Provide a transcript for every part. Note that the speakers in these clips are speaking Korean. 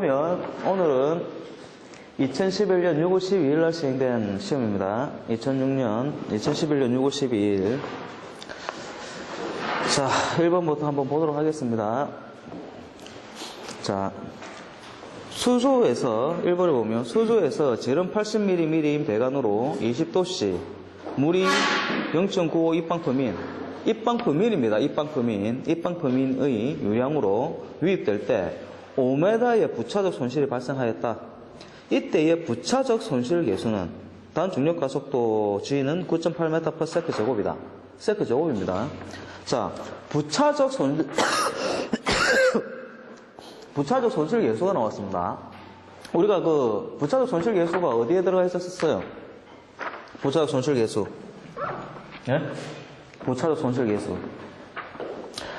보면 오늘은 2011년 6월 12일 날 시행된 시험입니다. 2011년 6월 12일. 자, 1번부터 한번 보도록 하겠습니다. 자, 수조에서 1번에 보면 수조에서 제름 80mm인 배관으로 20도씨 물이 0.95 입방퍼민입니다. 입방퍼민의 유량으로 유입될 때 5m의 부차적 손실이 발생하였다. 이때의 부차적 손실 계수는 단 중력 가속도 g는 9.8m/s 제곱이다. 세크 제곱입니다. 자, 부차적 손실 부차적 손실 계수가 나왔습니다. 우리가 그 부차적 손실 계수가 어디에 들어가 있었어요? 부차적 손실 계수. 예? 부차적 손실 계수.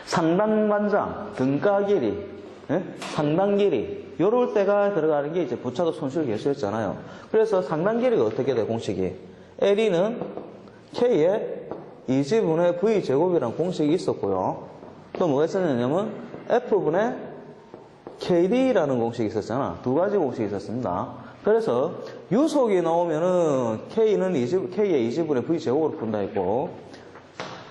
상당반장, 등가 길이, 예? 상당 길이. 요럴 때가 들어가는 게 이제 부차적 손실 계수였잖아요. 그래서 상당 길이가 어떻게 돼, 공식이? L는 K의 2지분의 V 제곱이라는 공식이 있었고요. 또 뭐가 있었냐면 F분의 KD라는 공식이 있었잖아. 두 가지 공식이 있었습니다. 그래서 유속이 나오면은 K는 K의 2지분의 V 제곱으로 푼다 했고,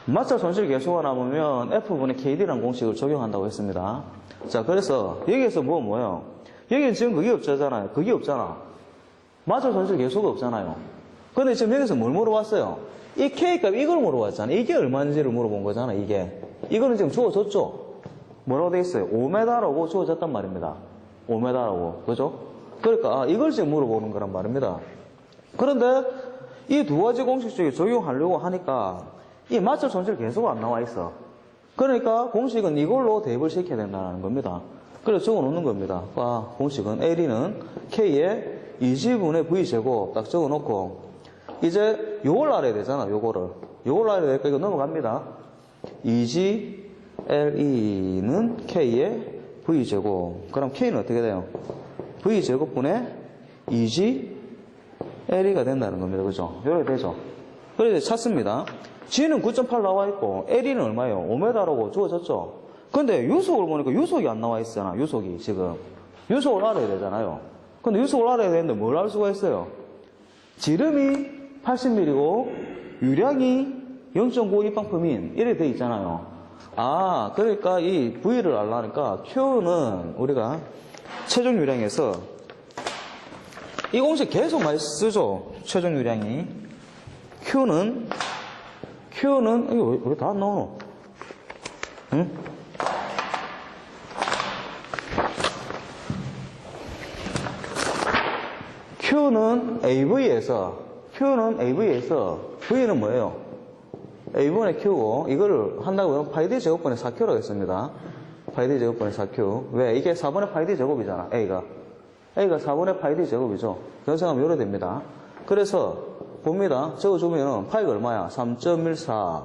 마찰 손실 계수가 나오면 F분의 KD라는 공식을 적용한다고 했습니다. 자, 그래서 여기에서 뭐예요? 여기는 지금 그게 없잖아요. 그게 없잖아. 마찰 손실 계수가 없잖아요. 근데 지금 여기서 뭘 물어봤어요? 이 K값 이걸 물어봤잖아. 이게 얼마인지를 물어본 거잖아, 이게. 이거는 지금 주어졌죠? 뭐라고 돼 있어요? 5m라고 주어졌단 말입니다. 5m라고. 그죠? 그러니까, 이걸 지금 물어보는 거란 말입니다. 그런데 이 두 가지 공식 중에 적용하려고 하니까 이 마찰 손실 계수가 안 나와 있어. 그러니까 공식은 이걸로 대입을 시켜야 된다는 겁니다. 그래서 적어 놓는 겁니다. 공식은 L은 K의 2지분의 V제곱 딱 적어 놓고, 이제 요걸 알아야 되잖아, 요걸 알아야 되니까 이거 넘어갑니다. 2G LE는 K의 V제곱. 그럼 K는 어떻게 돼요? V제곱분의 2G LE가 된다는 겁니다. 그죠? 요렇게 되죠? 그래서 찾습니다. G는 9.8 나와 있고, Le는 얼마예요? 5m라고 주어졌죠? 근데 유속을 보니까 유속이 안 나와 있잖아, 유속이 지금. 유속을 알아야 되잖아요. 근데 유속을 알아야 되는데 뭘 알 수가 있어요? 지름이 80mm고, 유량이 0.95 입방퍼민, 이렇게 돼 있잖아요. 아, 그러니까 이 V를 알라니까 Q는 우리가 최종 유량에서 이 공식 계속 많이 쓰죠. 최종 유량이. Q는 이거 왜 다 안 나오노? 응? Q는 AV에서 V는 뭐예요? A분의 Q고, 이거를 한다고 하면 파이 D 제곱분의 4Q라고 했습니다. 파이 D 제곱분의 4Q. 왜? 이게 4분의 파이 D 제곱이잖아, A가 4분의 파이 D 제곱이죠. 그런 생각하면 이래 됩니다. 그래서 봅니다. 적어주면은 파이가 얼마야? 3.14.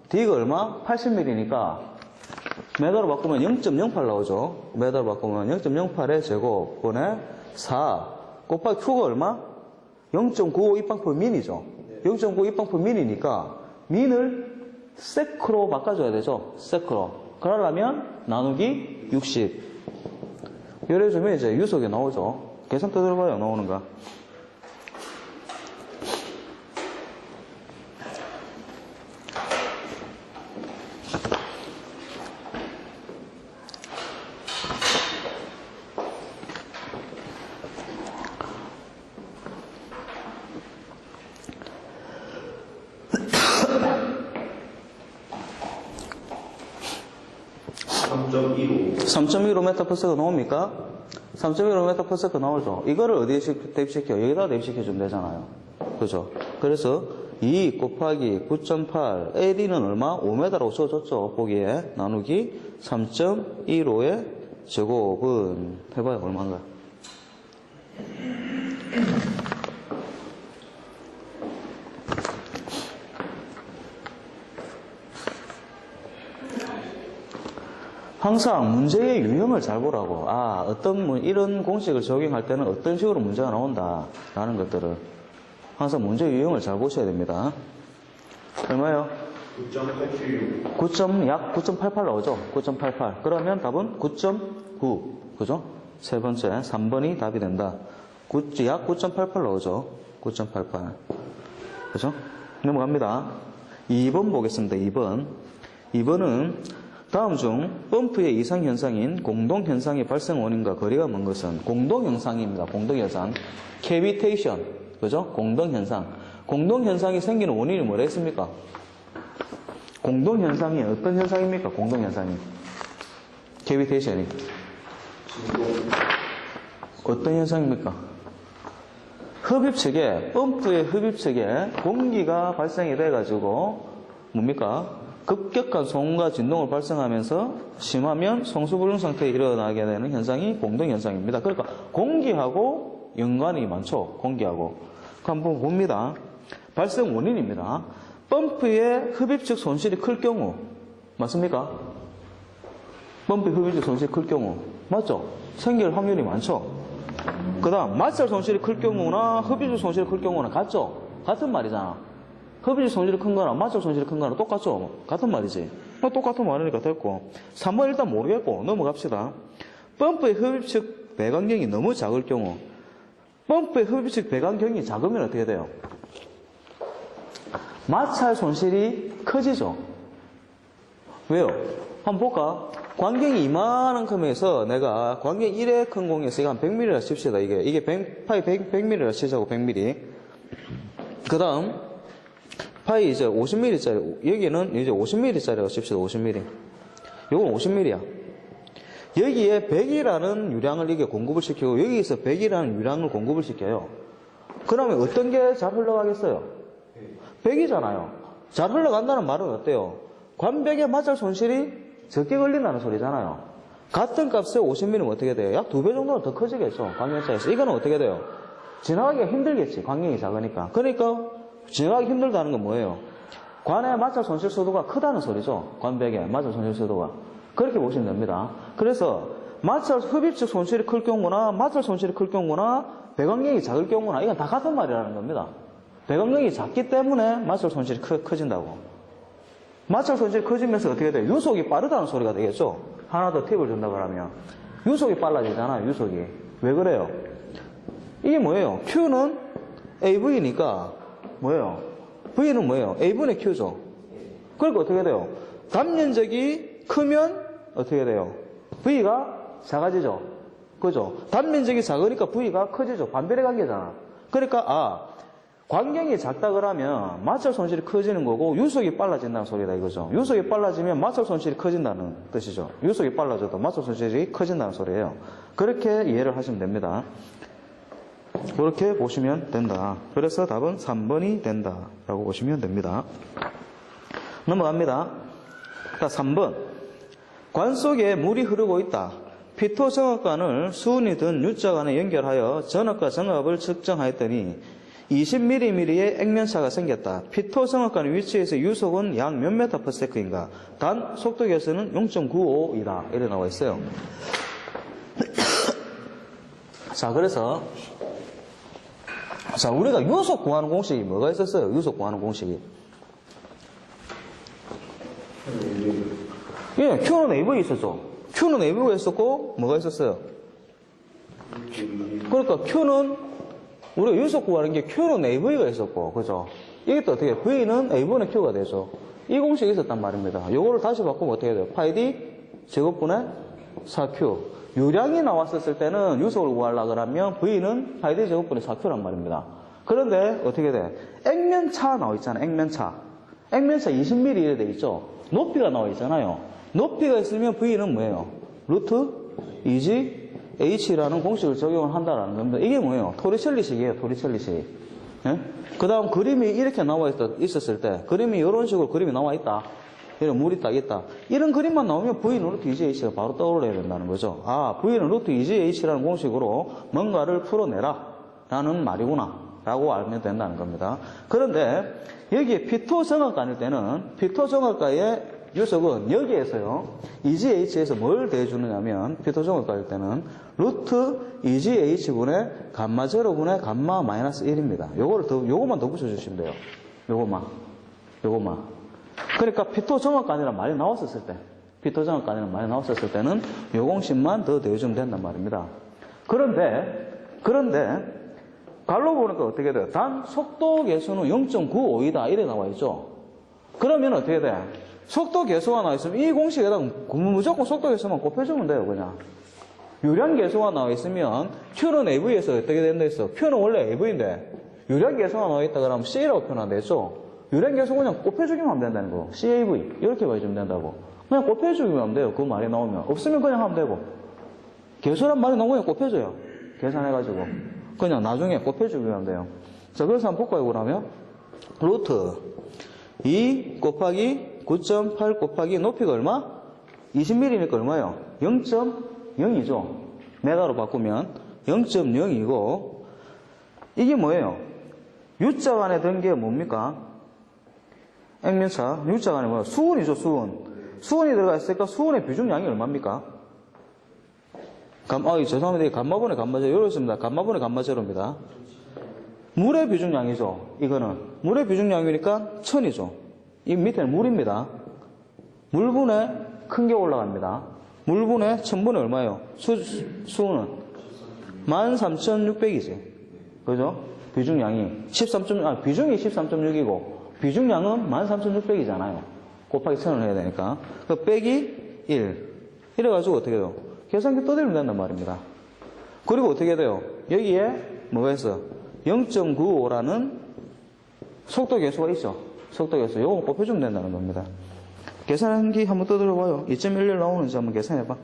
D가 얼마? 80mm니까 메다로 바꾸면 0.08 나오죠. 메다로 바꾸면 0.08의 제곱분의 4 곱하기 Q가 얼마? 0.95 입방퍼민이죠. 0.95 입방퍼민이니까 민을 세크로 바꿔줘야 되죠. 세크로. 그러려면 나누기 60. 이래주면 이제 유속이 나오죠. 계산 또 들어봐요. 나오는가. 삼 3.15m/s가 나옵니까? 3.15m/s가 나오죠. 이거를 어디에 대입시켜? 여기다 대입시켜주면 되잖아요. 그죠? 그래서 2 곱하기 9.8 LE는 얼마? 5m라고 써줬죠. 보기에 나누기 3.15의 제곱은 해봐요. 얼마인가? 항상 문제의 유형을 잘 보라고. 이런 공식을 적용할 때는 어떤 식으로 문제가 나온다. 라는 것들을. 항상 문제 유형을 잘 보셔야 됩니다. 얼마요? 9.87. 약 9.88 나오죠? 9.88. 그러면 답은 9.9. 그죠? 세 번째, 3번이 답이 된다. 약 9.88 나오죠. 9.88. 그죠? 넘어갑니다. 2번 보겠습니다. 2번. 2번은 다음 중 펌프의 이상현상인 공동현상의 발생 원인과 거리가 먼 것은 공동현상입니다. 공동현상. 캐비테이션. 그죠? 공동현상. 공동현상이 생기는 원인이 뭐라 했습니까? 공동현상이 어떤 현상입니까? 공동현상이. 캐비테이션이. 어떤 현상입니까? 흡입측에, 펌프의 흡입측에 공기가 발생이 돼가지고, 뭡니까? 급격한 소음과 진동을 발생하면서 심하면 성수불능 상태에 일어나게 되는 현상이 공동현상입니다. 그러니까 공기하고 연관이 많죠. 공기하고. 한번 봅니다. 발생 원인입니다. 펌프의 흡입측 손실이 클 경우, 맞습니까? 펌프의 흡입측 손실이 클 경우, 맞죠? 생길 확률이 많죠? 그 다음, 마찰 손실이 클 경우나 흡입축 손실이 클 경우나 같죠? 같은 말이잖아. 흡입축 손실이 큰 거나 마찰 손실이 큰 거나 똑같죠? 같은 말이지. 똑같은 말이니까 됐고. 3번 일단 모르겠고, 넘어갑시다. 펌프의 흡입축 배관경이 너무 작을 경우, 펌프의 흡입축 배관경이 작으면 어떻게 돼요? 마찰 손실이 커지죠? 왜요? 한번 볼까? 관경이 이만큼에서 내가 관경 1의 큰 공에서 이거 한 100mm라 칩시다. 이게 파이 100mm라 치자고 100mm. 그 다음 파이 이제 50mm짜리 여기는 이제 50mm짜리라고 칩시다. 50mm. 요건 50mm야. 여기에 100이라는 유량을 이게 공급을 시키고 여기에서 100이라는 유량을 공급을 시켜요. 그러면 어떤 게 잘 흘러가겠어요? 100이잖아요. 잘 흘러간다는 말은 어때요? 관백의 마찰 손실이 적게 걸린다는 소리잖아요. 같은 값에 50mm면 어떻게 돼요? 약 2배 정도는 더 커지겠죠. 광경 차이에서. 이거는 어떻게 돼요? 지나가기가 힘들겠지. 광경이 작으니까. 그러니까 지나가기 힘들다는 건 뭐예요? 관의 마찰 손실速도가 크다는 소리죠. 관백의 마찰 손실速도가. 그렇게 보시면 됩니다. 그래서 마찰 흡입축 손실이 클 경우나 마찰 손실이 클 경우나 배관경이 작을 경우나 이건 다 같은 말이라는 겁니다. 배관경이 작기 때문에 마찰 손실이 커진다고. 마찰 손실이 커지면서 어떻게 돼요? 유속이 빠르다는 소리가 되겠죠? 하나 더 팁을 준다고 하면. 유속이 빨라지잖아요, 유속이. 왜 그래요? 이게 뭐예요? Q는 AV니까, 뭐예요? V는 뭐예요? A분의 Q죠? 그러니까 어떻게 돼요? 단면적이 크면 어떻게 돼요? V가 작아지죠? 그죠? 단면적이 작으니까 V가 커지죠? 반비례 관계잖아. 그러니까, 관경이 작다 그러면 마찰 손실이 커지는 거고 유속이 빨라진다는 소리다 이거죠. 유속이 빨라지면 마찰 손실이 커진다는 뜻이죠. 유속이 빨라져도 마찰 손실이 커진다는 소리예요. 그렇게 이해를 하시면 됩니다. 그렇게 보시면 된다. 그래서 답은 3번이 된다라고 보시면 됩니다. 넘어갑니다. 자, 3번. 관 속에 물이 흐르고 있다. 피토 정압관을 수은이 든 U자관에 연결하여 전압과 정압을 측정하였더니 20mm의 액면차가 생겼다. 피토 정압관의 위치에서 유속은 약 몇 메타 per sec인가? 단 속도 계수는 0.95이다. 이렇게 나와 있어요. 자, 그래서 우리가 유속 구하는 공식이 뭐가 있었어요? 유속 구하는 공식이. 예, Q는 AV 있었죠. Q는 AV가 있었고 뭐가 있었어요? 그러니까 Q는 우리가 유속 구하는 게 Q는 AV가 있었고, 그죠? 이게 또 어떻게, V는 A분의 Q가 되죠. 이 공식이 있었단 말입니다. 요거를 다시 바꾸면 어떻게 돼요? 파이 D 제곱분의 4Q. 유량이 나왔었을 때는 유속을 구하려고 하면 V는 파이 D 제곱분의 4Q란 말입니다. 그런데 어떻게 돼? 액면차 나와 있잖아요. 액면차 20mm 이래 돼 있죠? 높이가 나와 있잖아요. 높이가 있으면 V는 뭐예요? 루트 2G H라는 공식을 적용을 한다는 겁니다. 이게 뭐예요? 토리첼리식이에요, 토리첼리식. 예? 그 다음 그림이 이렇게 나와 있었을 때, 그림이 이런 식으로 그림이 나와 있다. 이런 물이 딱 있다. 이런 그림만 나오면 V는 루트 2GH가 바로 떠올라야 된다는 거죠. V는 루트 2GH라는 공식으로 뭔가를 풀어내라. 라는 말이구나. 라고 알면 된다는 겁니다. 그런데 여기에 피토 정압관일 때는, 피토 정압가의 유속은 여기에서요, 2GH에서 뭘 대해주느냐면, 피토 정압가일 때는 루트 2GH분의 감마 제로분의 감마 마이너스 1입니다. 요거만 더 붙여주시면 돼요. 요거만. 그러니까 피토 정압관이라는 말이 나왔었을 때, 피토 정압관이라는 말이 나왔었을 때는 요 공식만 더 대해주면 된단 말입니다. 그런데 갈로 보니까 어떻게 돼요? 단 속도 계수는 0.95이다 이래 나와 있죠. 그러면 어떻게 돼? 속도 계수가 나와 있으면 이 공식에다가 무조건 속도 계수만 곱해주면 돼요, 그냥. 유량 계수가 나와 있으면 Q는 AV에서 어떻게 된다 했어? Q는 원래 AV인데 유량 계수가 나와 있다 그러면 C라고 표현한다 했죠? 유량 계수 그냥 곱해주기만 하면 된다는 거. CAV 이렇게 봐주면 된다고. 그냥 곱해주기만 하면 돼요. 그 말이 나오면. 없으면 그냥 하면 되고. 계수란 말이 나오면 곱해줘요. 계산해가지고. 그냥 나중에 곱해주기만 하면 돼요. 자, 그래서 한번 볼까요, 그러면? 루트 2 곱하기 9.8 곱하기 높이가 얼마? 20mm니까 얼마예요? 0.0이죠. 메가로 바꾸면 0.0이고 이게 뭐예요? U자 안에 든 게 뭡니까? 액면차 U자 안에 뭐예요? 수은이죠, 수은. 수은이 들어가 있으니까 수은의 비중량이 얼마입니까? 죄송합니다. 이게 감마분의 감마제로 이렇습니다. 감마분의 감마제로입니다. 물의 비중량이죠. 이거는 물의 비중량이니까 1000이죠. 이 밑에는 물입니다. 물분에 큰 게 올라갑니다. 물분에 1000분의 얼마예요? 수는 13,600이지. 그죠? 비중량이 비중이 13.6이고 비중량은 13,600이잖아요. 곱하기 1000을 해야 되니까. 그 빼기 1. 이래가지고 어떻게 돼요? 계산기 떠들면 된단 말입니다. 그리고 어떻게 돼요? 여기에 뭐가 있어? 0.95라는 속도 계수가 있죠. 속도 계수. 요거 곱해주면 된다는 겁니다. 계산기 한번 떠들어봐요. 2.11 나오는지 한번 계산해봐.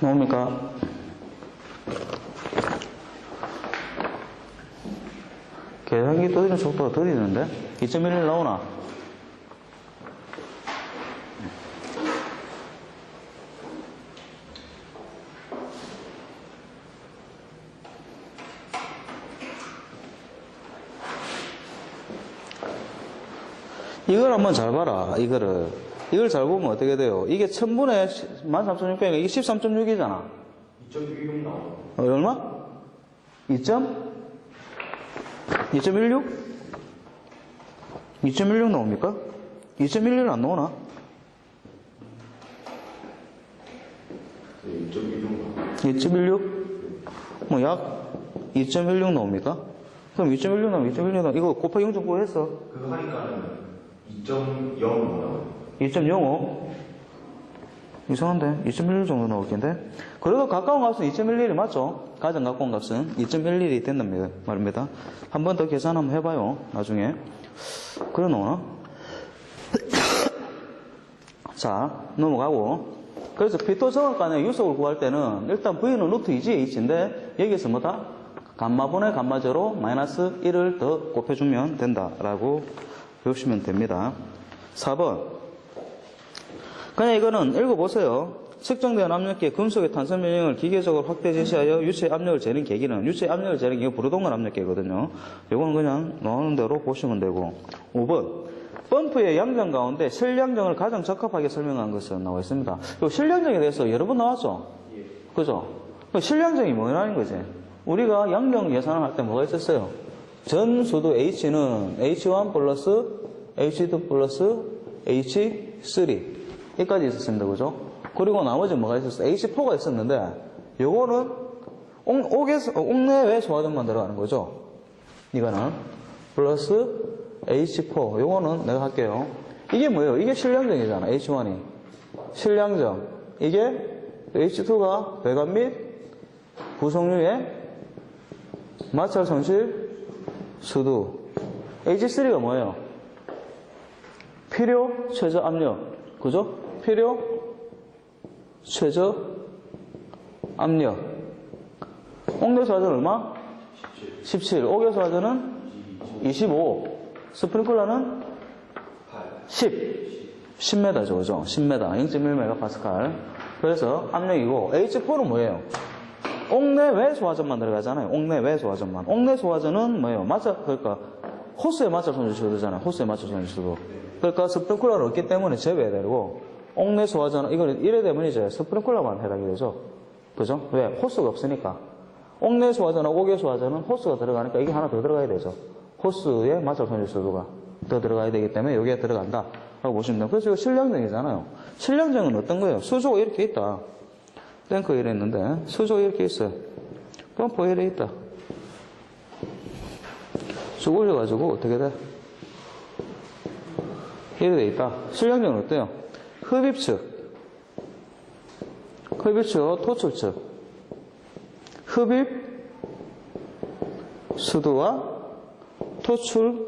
나옵니까? 계산기 떠드는 속도가 더디는데? 2.11 나오나? 이걸 한번 잘 봐라, 이걸 잘 보면 어떻게 돼요? 이게 1000분의 13,600, 이게 13.6이잖아. 2.16 나와. 얼마? 2.16? 2.16 나옵니까? 2.11 안 나오나? 2.16? 뭐 약 2.16 나옵니까? 그럼 2.16 나오면 2.16 나오면 이거 곱하기 0.9 했어. 그거 하니까는 2.0 나와요. 2.05? 이상한데? 2.11 정도 나올 텐데? 그래도 가까운 값은 2.11이 맞죠? 가장 가까운 값은 2.11이 된답니다. 말입니다. 한 번 더 계산 한번 해봐요. 나중에. 그래 놓나? 자, 넘어가고. 그래서 피토 정확간의 유속을 구할 때는 일단 V는 루트 2지 H인데 여기서 뭐다? 감마분의 감마제로 마이너스 1을 더 곱해주면 된다라고 배우시면 됩니다. 4번. 그냥 이거는 읽어보세요. 측정된 압력계 금속의 탄성 면역을 기계적으로 확대 제시하여 유체 압력을 재는 계기는 유체 압력을 재는 게 부르동간 압력계거든요. 이거는 그냥 나오는 대로 보시면 되고. 5번. 펌프의 양정 가운데 실량정을 가장 적합하게 설명한 것은 나와 있습니다. 이 실량정에 대해서 여러 번 나왔죠? 그죠? 실량정이 뭐라는 거지? 우리가 양정 계산을 할 때 뭐가 있었어요? 전 수도 H는 H1 플러스 H2 플러스 H3 여기까지 있었습니다. 그죠? 그리고 나머지 뭐가 있었어요? H4가 있었는데 요거는 옥내외 소화전만 들어가는 거죠. 이거는 플러스 H4 요거는 내가 할게요. 이게 뭐예요? 이게 실량정이잖아. H1이 실량정. 이게 H2가 배관 및 구성류의 마찰 손실 수두. H3가 뭐예요? 필요 최저 압력. 그죠? 필요 최저 압력. 옥내 소화전 얼마? 17. 옥외 소화전은 25. 스프링클러는 10. 10m죠, 그죠? 10m. 0.1 메가파스칼. 그래서 압력이고 H4는 뭐예요? 옥내외 소화전만 들어가잖아요. 옥내외 소화전만. 옥내 소화전은 뭐예요? 그러니까 호스에 맞춰 손질시켜도 되잖아요. 호스에 맞춰 손질시켜도. 그러니까 스프링클러를 없기 때문에 제외되고 옥내 소화전은 이거는 이래 되면 이제 스프링클러만 해당이 되죠. 그죠? 왜? 호스가 없으니까. 옥내 소화전하고 옥외 소화전은 호스가 들어가니까 이게 하나 더 들어가야 되죠. 호스에 맞춰 손질시켜도가 더 들어가야 되기 때문에 이게 들어간다 라고 보시면 돼요. 그래서 이거 실량정이잖아요. 실량정은 어떤 거예요? 수조가 이렇게 있다. 탱크 이래 있는데 수조가 이렇게 있어요. 펌프 이래 있다. 쭉 올려가지고 어떻게 돼? 이래 돼 있다. 실량정은 어때요? 흡입측, 토출측, 흡입 수두와 토출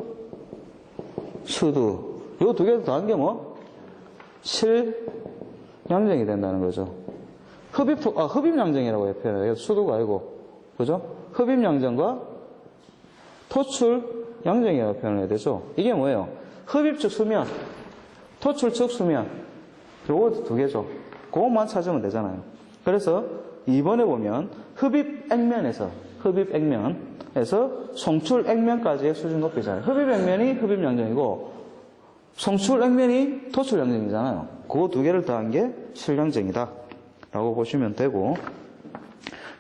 수두. 요 두 개를 더한 게 뭐? 실량정이 된다는 거죠. 흡입량정이라고 표현해요. 수두가 아니고. 그죠? 흡입량정과 토출량정이라고 표현해야 되죠. 이게 뭐예요? 흡입측 수면, 토출측 수면. 요거 두 개죠. 그것만 찾으면 되잖아요. 그래서 2번에 보면 흡입액면에서 송출액면까지의 수준 높이잖아요. 흡입액면이 흡입량정이고 송출액면이 토출량정이잖아요. 그 두 개를 더한 게 실량정이다 라고 보시면 되고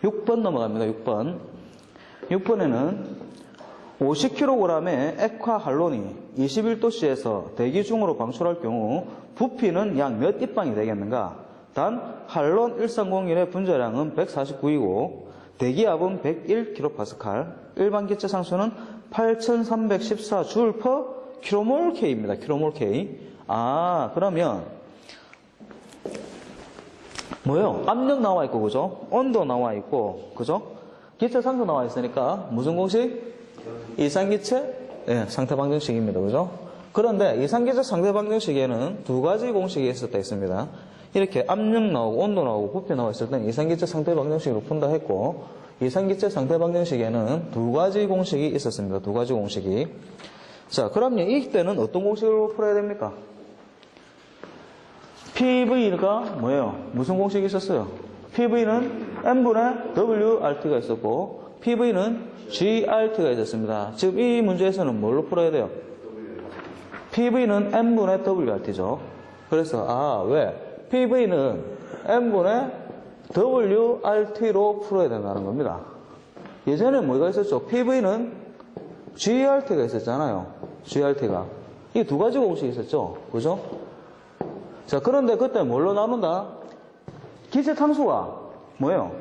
6번 넘어갑니다. 6번. 6번에는 50kg의 액화할론이 21도씨에서 대기 중으로 방출할 경우 부피는 약 몇 입방이 되겠는가? 단 할론 1301의 분자량은 149이고 대기압은 101kPa, 일반 기체 상수는 8314J/kmol/K입니다. kmol/K. 그러면 뭐요? 압력 나와 있고, 그죠? 온도 나와 있고, 그죠? 기체 상수 나와 있으니까 무슨 공식? 이산기체 상태 방정식입니다. 그죠? 그런데 이산기체 상태 방정식에는 두 가지 공식이 있었다 했습니다. 이렇게 압력 나오고 온도 나오고 부피 나와 있을 때는 이산기체 상태 방정식으로 푼다 했고 이산기체 상태 방정식에는 두 가지 공식이 있었습니다. 두 가지 공식이. 자, 그럼요. 이때는 어떤 공식으로 풀어야 됩니까? PV가 뭐예요? 무슨 공식이 있었어요? PV는 M분의 WRT가 있었고 PV는 GRT가 있었습니다. 지금 이 문제에서는 뭘로 풀어야 돼요? PV는 M분의 WRT죠. 그래서 왜? PV는 M분의 WRT로 풀어야 된다는 겁니다. 예전에 뭐가 있었죠? PV는 GRT가 있었잖아요. GRT가. 이 두 가지 공식이 있었죠. 그죠? 자, 그런데 그때 뭘로 나눈다? 기체 상수가 뭐예요?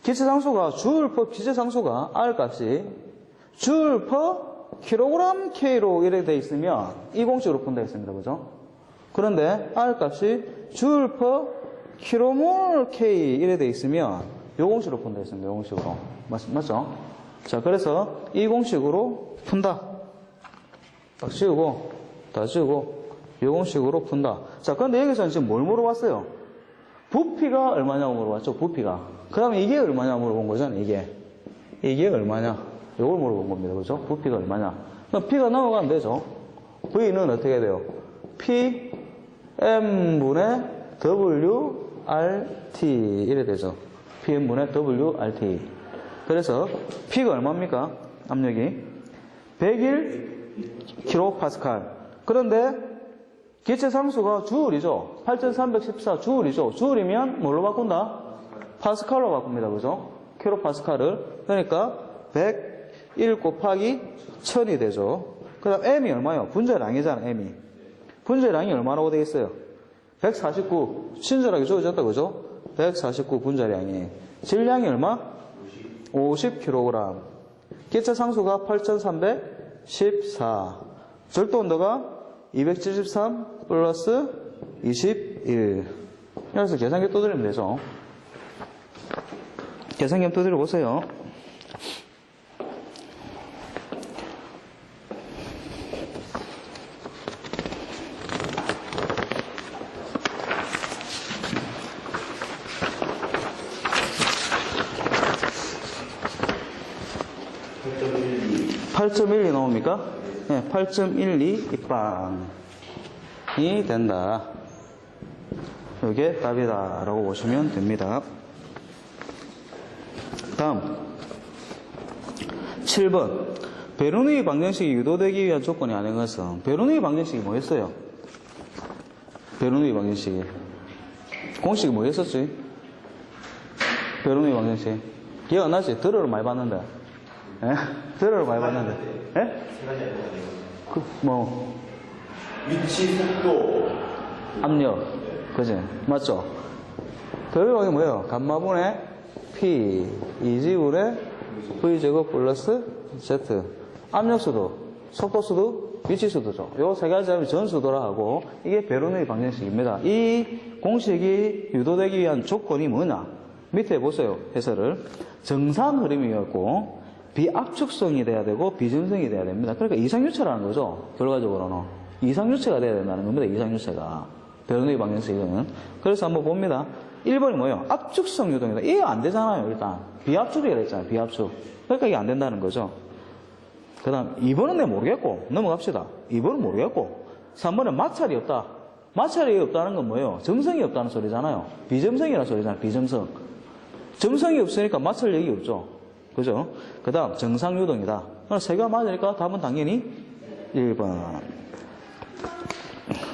기체 상수가 기체 상수가 R 값이 J/kg K로 이렇게 돼 있으면 이 공식으로 푼다 했습니다. 그죠? 그런데 R 값이 J/kmol K 이렇게 돼 있으면 이 공식으로 푼다 했습니다. 이 공식으로. 맞죠? 자, 그래서 이 공식으로 푼다. 딱 지우고, 다 지우고, 이 공식으로 푼다. 자, 그런데 여기서는 지금 뭘 물어봤어요? 부피가 얼마냐고 물어봤죠? 부피가. 그 다음에 이게 얼마냐고 물어본 거잖아요. 이게 얼마냐? 이걸 물어본 겁니다. 그죠? 부피가 얼마냐? 그럼 P가 넘어가면 되죠. V는 어떻게 돼요? P, M분의 WRT. 이래 되죠. PM분의 WRT. 그래서 P가 얼마입니까? 압력이 101kPa. 그런데 기체 상수가 주울이죠. 8314 주울이면 뭘로 바꾼다? 파스칼로 바꿉니다. 그죠? 킬로파스칼을. 그러니까 101 곱하기 1000이 되죠. 그 다음 M이 얼마요? 분자량이잖아, M이. 분자량이 얼마라고 되어 있어요? 149. 친절하게 주어졌다, 그죠? 149 분자량이. 질량이 얼마? 50kg. 기체 상수가 8314. 절도 온도가 273 플러스 21. 그래서 계산기 두드리면 되죠. 계산기 한번 두드려 보세요. (8.12) 나옵니까? 네, 8.12 입방이 된다. 이게 답이다 라고 보시면 됩니다. 다음 7번 베르누이 방정식이 유도되기 위한 조건이 아닌 것은 베르누이 방정식이 뭐였어요? 베르누이 방정식이 공식이 뭐였었지? 베르누이 방정식 기억 안 나지? 들어를 많이 봤는데 예? 들어를 많이 봤는데 예? 세 가지 알거든요. 뭐 위치, 속도, 압력 그지? 맞죠? 베르누이 방정식이 뭐예요? 감마분의 P 이지울의 V제곱 플러스 Z 압력수도, 속도수도, 위치수도죠. 요 세 가지 합이 전수도라 하고 이게 베르누이 방정식입니다. 이 공식이 유도되기 위한 조건이 뭐냐? 밑에 보세요. 해설을. 정상 흐름이었고 비압축성이 돼야 되고 비점성이 돼야 됩니다. 그러니까 이상유체라는 거죠. 결과적으로는. 이상유체가 돼야 된다는 겁니다. 이상유체가. 베르누이 방정식은. 그래서 한번 봅니다. 1번이 뭐예요? 압축성 유동이다. 이게 안 되잖아요. 일단. 비압축이라 했잖아요. 비압축. 그러니까 이게 안 된다는 거죠. 그 다음 2번은 내가 모르겠고 넘어갑시다. 2번은 모르겠고 3번은 마찰이 없다. 마찰이 없다는 건 뭐예요? 점성이 없다는 소리잖아요. 비점성이라는 소리잖아요. 비점성. 점성이 없으니까 마찰력이 없죠. 그죠? 그 다음 정상유동이다. 그럼 세 개가 맞으니까 답은 당연히 1번.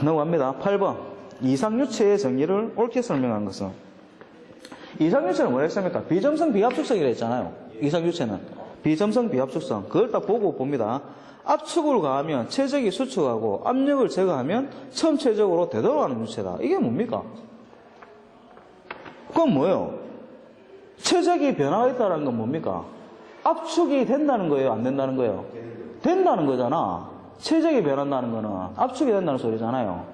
넘어갑니다. 8번 이상유체의 정의를 옳게 설명한 것은 이상유체는 뭐라 했습니까? 비점성 비압축성이라 했잖아요. 이상유체는 비점성 비압축성 그걸 딱 보고 봅니다. 압축을 가하면 체적이 수축하고 압력을 제거하면 첨체적으로 되돌아가는 유체다. 이게 뭡니까? 그건 뭐예요? 체적이 변화가 있다는 건 뭡니까? 압축이 된다는 거예요? 안 된다는 거예요? 된다는 거잖아. 체적이 변한다는 거는 압축이 된다는 소리잖아요.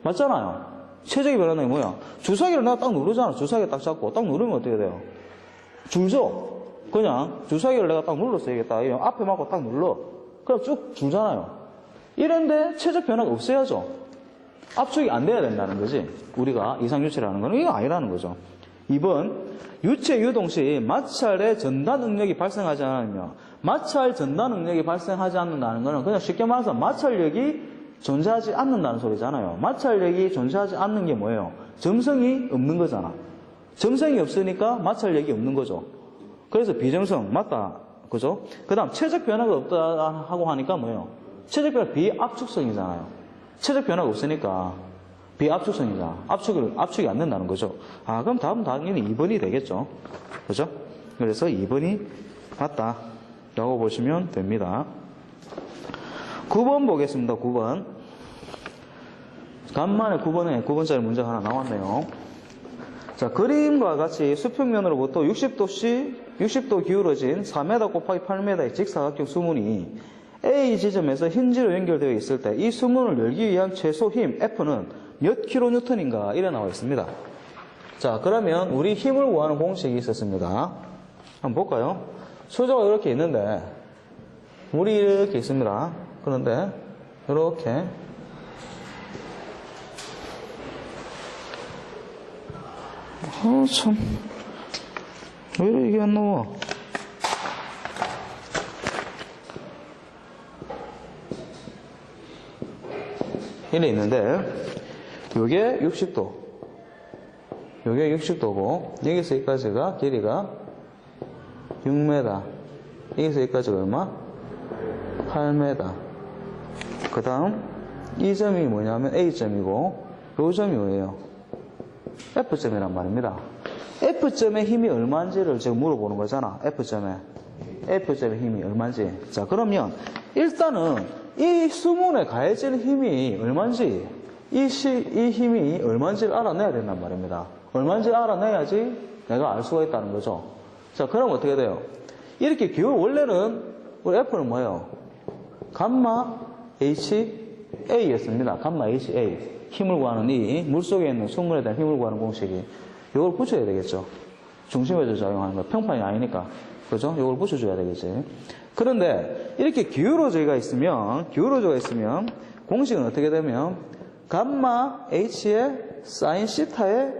맞잖아요. 체적이 변한다는 게 뭐야? 주사기를 내가 딱 누르잖아. 주사기 딱 잡고 딱 누르면 어떻게 돼요? 줄죠? 그냥 주사기를 내가 딱 눌렀어야겠다. 앞에 맞고 딱 눌러. 그럼 쭉 줄잖아요. 이런데 체적 변화가 없어야죠. 압축이 안 돼야 된다는 거지. 우리가 이상유체라는 거는 이거 아니라는 거죠. 2번 유체 유동 시 마찰의 전달 능력이 발생하지 않으며 마찰 전달 능력이 발생하지 않는다는 거는 그냥 쉽게 말해서 마찰력이 존재하지 않는다는 소리잖아요. 마찰력이 존재하지 않는 게 뭐예요? 점성이 없는 거잖아. 점성이 없으니까 마찰력이 없는 거죠. 그래서 비점성 맞다. 그죠? 그 다음 체적 변화가 없다 하고 하니까 뭐예요? 체적 변화 비압축성이잖아요. 체적 변화가 없으니까 비압축성이잖아. 압축이 안 된다는 거죠. 아, 그럼 답은 당연히 2번이 되겠죠. 그죠? 그래서 2번이 맞다. 라고 보시면 됩니다. 9번 보겠습니다. 9번. 간만에 9번짜리 문제가 하나 나왔네요. 자, 그림과 같이 수평면으로부터 60도 기울어진 4m 곱하기 8m의 직사각형 수문이 A 지점에서 힌지로 연결되어 있을 때 이 수문을 열기 위한 최소 힘 F는 몇 kN인가 이래 나와 있습니다. 자, 그러면 우리 힘을 구하는 공식이 있었습니다. 한번 볼까요? 수저가 이렇게 있는데 물이 이렇게 있습니다. 그런데 이렇게 참, 왜 이래 이게 안 나와? 이래 있는데, 요게 60도. 요게 60도고, 여기서 여기까지가 길이가 6m. 여기서 여기까지가 얼마? 8m. 그 다음, 이 점이 뭐냐면 A점이고, 요 점이 뭐예요? F점이란 말입니다. F점의 힘이 얼마인지를 지금 물어보는 거잖아. F점의 힘이 얼마인지. 자, 그러면 일단은 이 수문에 가해질 힘이 얼마인지, 이 힘이 얼마인지를 알아내야 된단 말입니다. 얼마인지 알아내야지 내가 알 수가 있다는 거죠. 자, 그럼 어떻게 돼요? 이렇게 원래는 우리 F는 뭐예요? 감마 HA였습니다. 감마 HA. 힘을 구하는 이 물속에 있는 수문에 대한 힘을 구하는 공식이 이걸 붙여야 되겠죠. 중심에서 작용하는 거 평판이 아니니까 그죠? 이걸 붙여줘야 되겠지. 그런데 이렇게 기울어져가 있으면 공식은 어떻게 되면 감마 H의 사인 시타의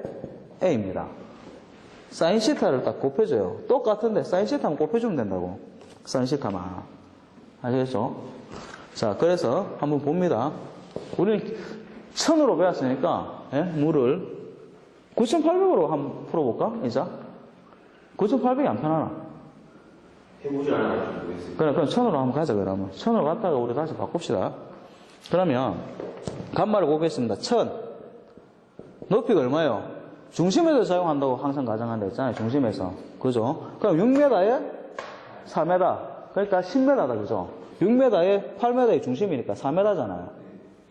A입니다. 사인 시타를 딱 곱해줘요. 똑같은데 사인 시타만 곱해주면 된다고. 사인 시타만. 아시겠죠? 자, 그래서 한번 봅니다. 우리는 천으로 배웠으니까, 예? 물을 9,800으로 한번 풀어볼까? 이제 9,800이 안 편하나? 해보지 않아가지고 모르겠어요. 그럼 1,000으로 한번 가자. 그러면 1,000으로 갔다가 우리 다시 바꿉시다. 그러면 간말을 보겠습니다. 1,000 높이가 얼마예요? 중심에서 작용한다고 항상 가정한다 했잖아요. 중심에서. 그죠? 그럼 6m에 4m. 그러니까 10m다. 그죠? 6m에 8m의 중심이니까 4m잖아요.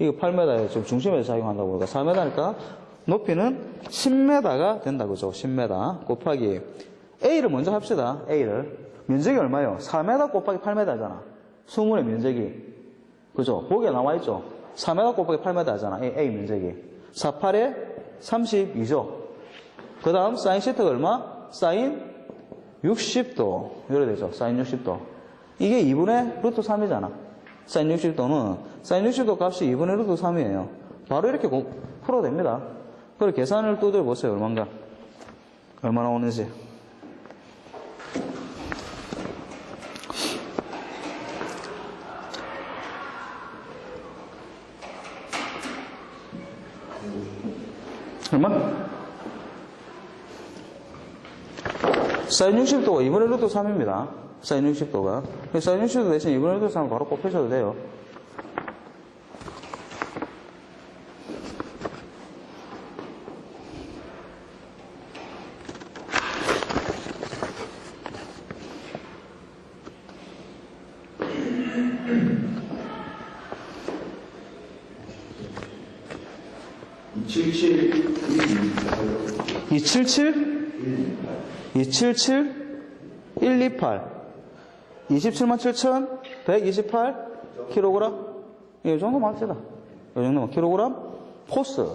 이거 8m에 지금 중심에서 작용한다고 그러니까 4m니까 높이는 10m가 된다. 그죠? 10m 곱하기 A를 먼저 합시다. A를. 면적이 얼마예요? 4m 곱하기 8m잖아. 수문의 면적이. 그죠? 보기에 나와있죠? 4m 곱하기 8m 하잖아. A 면적이. 48에 32죠. 그 다음 사인 시트가 얼마? 사인 60도. 이래 되죠. 사인 60도. 이게 2분의 루트 3이잖아. 사인 60도는 사인 60도 값이 2분의 루트 3이에요. 바로 이렇게 풀어도 됩니다. 그리고 계산을 두드려 보세요. 얼마인가? 얼마나 오는지. 얼마? 사인 60도가 2분의 루트 3입니다. 사인 60도가. 사인 60도 대신 2분의 루트 3을 바로 곱하셔도 돼요. 이 277 128 27만 7,128 kg. 이 정도 맞습니다. 이 정도면 kg 포스.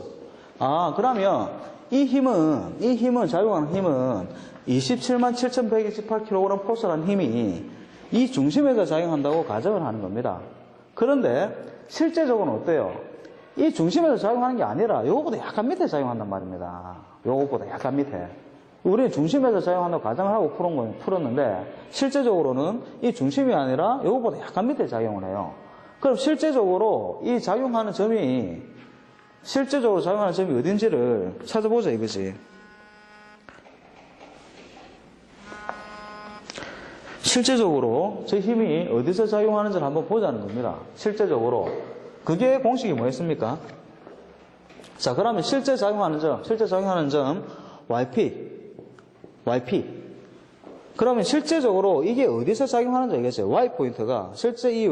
아, 그러면 이 힘은 작용하는 힘은 27만 7,128 kg 포스라는 힘이 이 중심에서 작용한다고 가정을 하는 겁니다. 그런데 실제적으로는 어때요? 이 중심에서 작용하는 게 아니라 요거보다 약간 밑에 작용한단 말입니다. 요거보다 약간 밑에. 우리는 중심에서 작용한다고 가정을 하고 풀었는데 실제적으로는 이 중심이 아니라 요거보다 약간 밑에 작용을 해요. 그럼 실제적으로 작용하는 점이 어딘지를 찾아보자 이거지. 실제적으로 저 힘이 어디서 작용하는지를 한번 보자는 겁니다. 실제적으로. 그게 공식이 뭐였습니까? 자, 그러면 실제 작용하는 점, YP. 그러면 실제적으로 이게 어디서 작용하는지 알겠어요? Y 포인트가 실제 이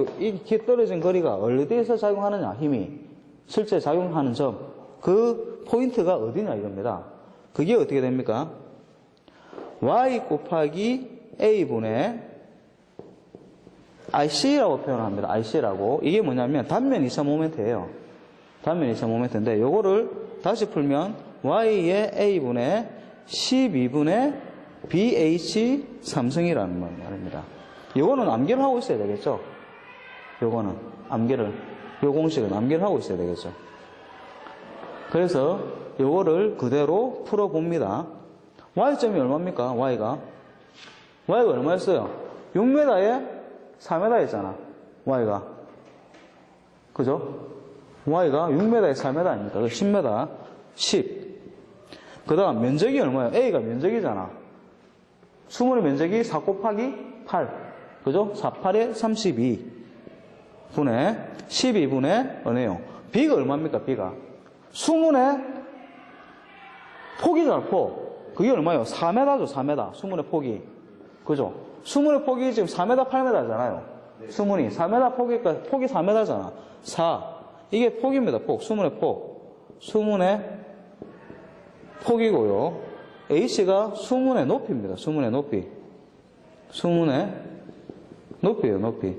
떨어진 거리가 어디서 작용하느냐, 힘이. 실제 작용하는 점, 그 포인트가 어디냐 이겁니다. 그게 어떻게 됩니까? Y 곱하기 A분의 IC라고 표현합니다. IC라고. 이게 뭐냐면 단면 2차 모멘트예요. 단면 2차 모멘트인데 요거를 다시 풀면 Y의 A분의 12분의 BH 3승이라는 말입니다. 요거는 암기를 하고 있어야 되겠죠? 요거는 요 공식은 암기를 하고 있어야 되겠죠? 그래서 요거를 그대로 풀어봅니다. Y점이 얼마입니까? Y가 얼마였어요? 6m에 4m였잖아. Y가. 그죠? Y가 6m에 4m 아닙니까? 10m, 10. 그 다음 면적이 얼마예요? A가 면적이잖아. 수문의 면적이 4 곱하기 8. 그죠? 4, 8에 32. 분의 12분의 어네요. B가 얼마입니까? B가. 수문의 폭이잖아, 폭. 그게 얼마예요? 4m죠, 4m. 수문의 폭이. 그죠? 수문의 폭이 지금 4m, 8m잖아요. 수문이 4m 폭이니까 폭이 4m잖아. 4. 이게 폭입니다. 폭. 수문의 폭. 수문의 폭이고요. H가 수문의 높이입니다. 수문의 높이. 수문의 높이에요. 높이.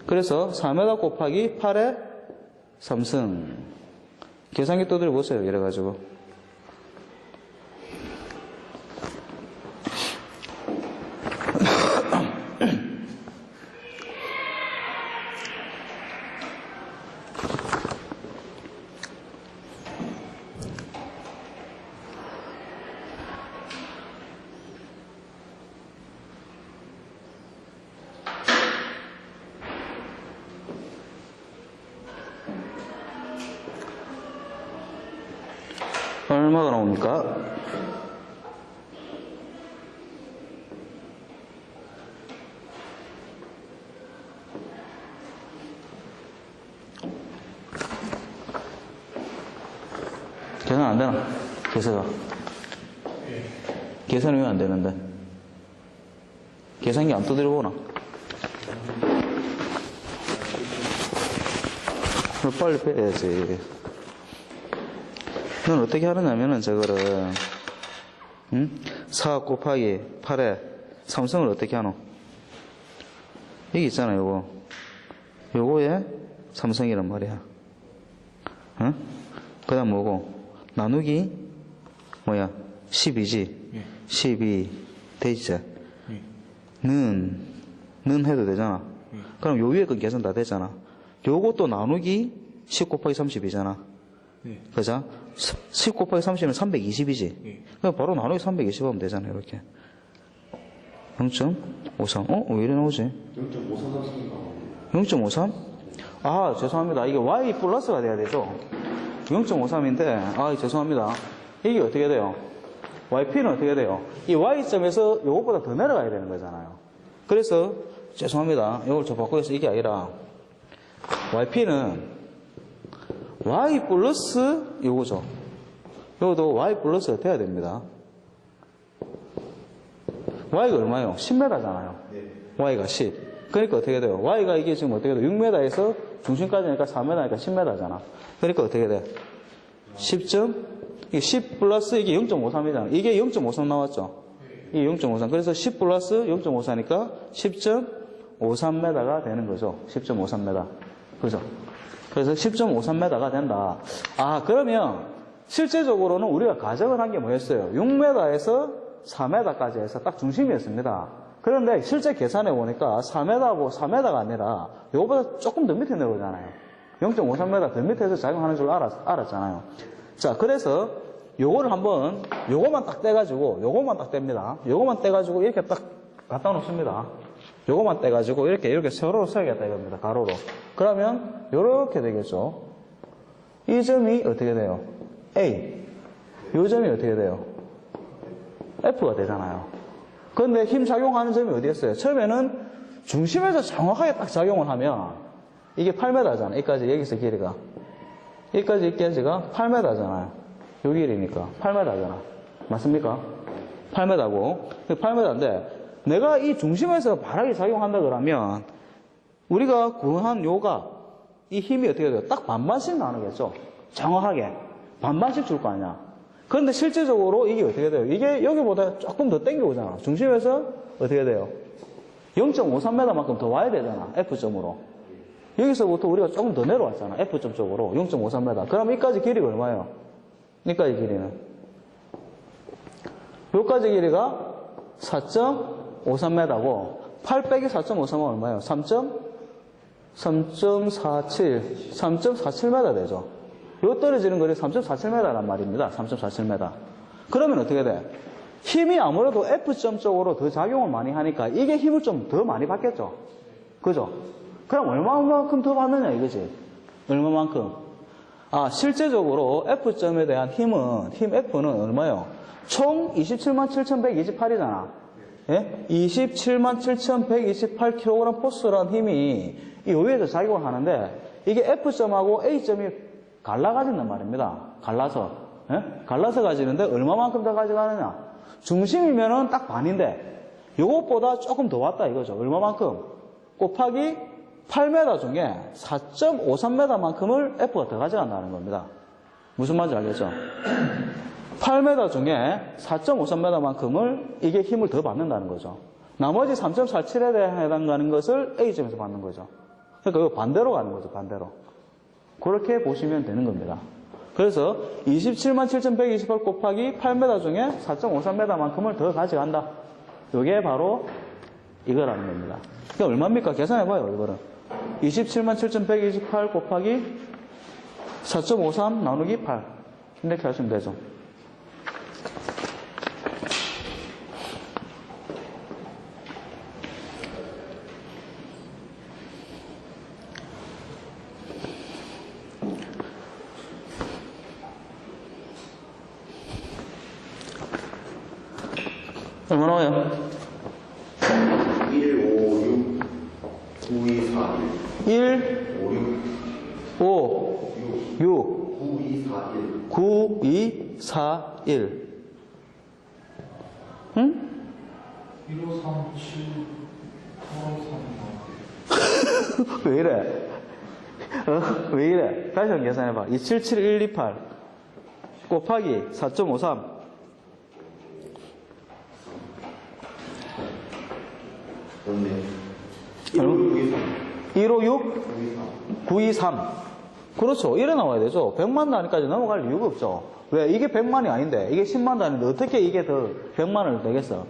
그래서 4m 곱하기 8의 3승. 계산기 두드려 보세요. 이래가지고. 얼마가 나옵니까? 계산 안 되나? 계산가. 계산이 왜 안 되는데? 계산기 안 두드려 보나? 그걸 빨리 빼야지. 넌 어떻게 하느냐면은 저거를 4 곱하기 8에 삼성을 어떻게 하노? 여기 있잖아 요거. 요거에 삼성이란 말이야. 응? 그 다음 뭐고? 나누기 뭐야? 12지. 12 되지. 는 해도 되잖아. 그럼 요 위에 건 계산 다 되잖아. 요것도 나누기 10 곱하기 30이잖아. 그죠? 10 곱하기 30은 320이지. 그럼 바로 나누기 320 하면 되잖아, 이렇게. 0.53. 왜 이래 나오지? 0.53? 아, 죄송합니다. 이게 y 플러스가 돼야 되죠? 0.53인데, 죄송합니다. 이게 어떻게 돼요? yp는 어떻게 돼요? 이 y점에서 요것보다 더 내려가야 되는 거잖아요. 그래서, 죄송합니다. 이걸 좀 바꾸겠어. 이게 아니라, yp는 y 플러스 요거죠. 요것도 y 플러스가 돼야 됩니다. y가 얼마예요? 10m잖아요. y가 10. 그러니까 어떻게 돼요? y가 이게 지금 어떻게 돼요? 6m에서 중심까지니까 4m니까 10m잖아. 그러니까 어떻게 돼? 이게 10 플러스 이게 0.53이잖아. 이게 0.53 나왔죠? 이게 0.53. 그래서 10 플러스 0.54니까 10.53m가 되는 거죠. 10.53m. 그죠? 그래서 10.53m가 된다. 그러면 실제적으로는 우리가 가정을 한 게 뭐였어요? 6m에서 4m까지 해서 딱 중심이었습니다. 그런데 실제 계산해 보니까 4m가 아니라 이거보다 조금 더 밑에 내려오잖아요. 0.53m 더 밑에서 작용하는 줄 알았잖아요. 자, 그래서 요거를 한번 요거만 딱 떼가지고 요거만 딱 뗍니다. 요거만 떼가지고 이렇게 딱 갖다 놓습니다. 요거만 떼가지고 이렇게 세로로 써야겠다 이겁니다. 가로로. 그러면 요렇게 되겠죠. 이 점이 어떻게 돼요? A. 요 점이 어떻게 돼요? F가 되잖아요. 그런데 힘 작용하는 점이 어디였어요? 처음에는 중심에서 정확하게 딱 작용을 하면 이게 8m잖아. 여기서 길이가. 여기까지 이 길이가 8m잖아요. 요 길이니까 8m잖아. 맞습니까? 8m고. 8m인데 내가 이 중심에서 바닥이 작용한다 그러면 우리가 구한 요가 이 힘이 어떻게 돼요? 딱 반반씩 나누겠죠? 정확하게. 반반씩 줄 거 아니야. 그런데 실제적으로 이게 어떻게 돼요? 이게 여기보다 조금 더 땡겨오잖아. 중심에서 어떻게 돼요? 0.53m만큼 더 와야 되잖아. F점으로. 여기서부터 우리가 조금 더 내려왔잖아. F점 쪽으로. 0.53m. 그럼 여기까지 길이가 얼마예요? 여기까지 길이는. 여기까지 길이가 4.53m고 8 빼기 4.53은 얼마예요? 3.47m 되죠. 요 떨어지는 거리 3.47m란 말입니다. 3.47m. 그러면 어떻게 돼? 힘이 아무래도 F점 쪽으로 더 작용을 많이 하니까 이게 힘을 좀 더 많이 받겠죠? 그죠? 그럼 얼마만큼 더 받느냐 이거지? 얼마만큼? 실제적으로 F점에 대한 힘 F는 얼마예요? 총 277,128이잖아. 예? 277,128kg 포스라는 힘이 이 위에서 작용을 하는데 이게 F점하고 A점이 갈라가진단 말입니다. 갈라서. 예? 갈라서 가지는데 얼마만큼 더 가져가느냐? 중심이면은 딱 반인데 요것보다 조금 더 왔다 이거죠. 얼마만큼? 곱하기 8m 중에 4.53m만큼을 F가 더 가져간다는 겁니다. 무슨 말인지 알겠죠? 8m 중에 4.53m만큼을 이게 힘을 더 받는다는 거죠. 나머지 3.47에 해당하는 것을 A점에서 받는 거죠. 그러니까 이거 반대로 가는 거죠. 반대로. 그렇게 보시면 되는 겁니다. 그래서 277,128 곱하기 8m 중에 4.53m만큼을 더 가져간다. 이게 바로 이거라는 겁니다. 그러니까 얼마입니까? 계산해봐요. 이거를. 277,128 곱하기 4.53 나누기 8 이렇게 하시면 되죠. 얼마 나와요? 1, 5, 6, 9, 2, 4, 1. 1, 5, 6, 5, 6, 9, 2, 4, 1. 9, 2, 4, 1. 응? 1, 5, 3, 7, 8, 3, 왜 이래? 왜 이래? 다시 한번 계산해봐. 277128 곱하기 4.53 맞네. 1, 5, 6, 9, 2, 3. 156 9, 2, 3. 923 그렇죠. 이래 나와야 되죠. 100만 단위까지 넘어갈 이유가 없죠. 왜? 이게 100만이 아닌데 이게 10만 단위인데 어떻게 이게 더 100만을 되겠어?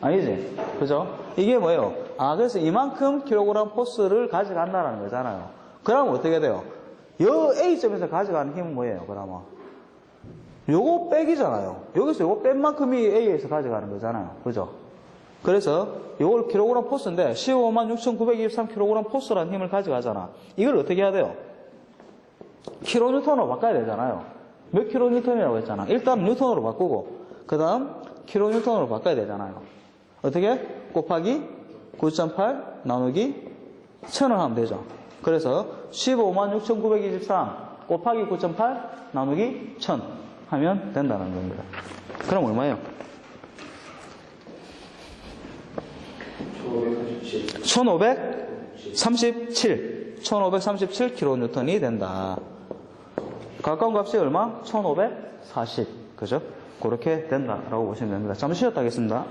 아니지? 그죠? 이게 뭐예요? 아, 그래서 이만큼 킬로그램 포스를 가져간다는 거잖아요. 그러면 어떻게 돼요? 여 A점에서 가져가는 힘은 뭐예요? 그러면 요거 빼기잖아요. 여기서 요거 뺀 만큼이 A에서 가져가는 거잖아요. 그죠? 그래서 요걸 킬로그램 포스인데 156,923kg 포스라는 힘을 가져가잖아. 이걸 어떻게 해야 돼요? 킬로뉴턴으로 바꿔야 되잖아요. 몇 킬로뉴턴이라고 했잖아. 일단 뉴턴으로 바꾸고 그 다음 킬로뉴턴으로 바꿔야 되잖아요. 어떻게? 곱하기 9.8 나누기 1000을 하면 되죠. 그래서 156,923 곱하기 9.8 나누기 1000 하면 된다는 겁니다. 그럼 얼마예요? 1537. 1537kN이 된다. 가까운 값이 얼마? 1540. 그죠? 그렇게 된다라고 보시면 됩니다. 잠시 쉬었다 하겠습니다.